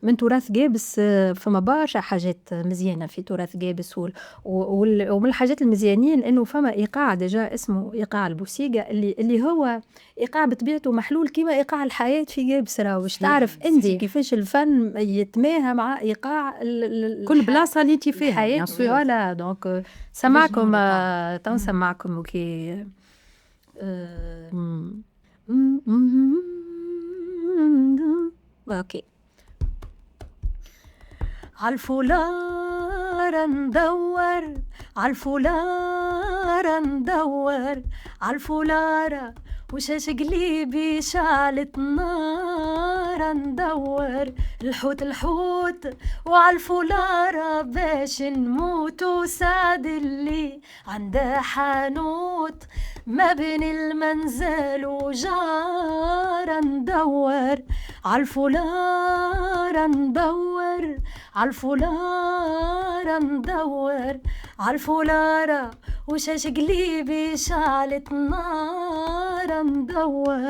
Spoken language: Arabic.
من تراث قابس. فما برشا حاجات مزيانة في تراث قابس ومن الحاجات المزيانين إنه فما إيقاع ديجا اسمه إيقاع البوسيقى اللي هو إيقاع بطبيعته محلول كيما إيقاع الحياة في قابس. راهو باش تعرف أنت كيفاش الفن يتماهى مع إيقاع كل بلاصة اللي انت فيها الحياة. فوالا دونك سمعكم تو سمعكم وكي اوكي. عالفولار ندور، عالفولار ندور، عالفولارة وشاش قليبي شعلت نار ندور، الحوت الحوت وعالفولارة باش نموت، وسعد اللي عنده حانوت ما بين المنزل وجار ندور، عالفولارة ندور، عالفولارة ندور، عالفولارة وشاش قليبي شعلت نار ندور.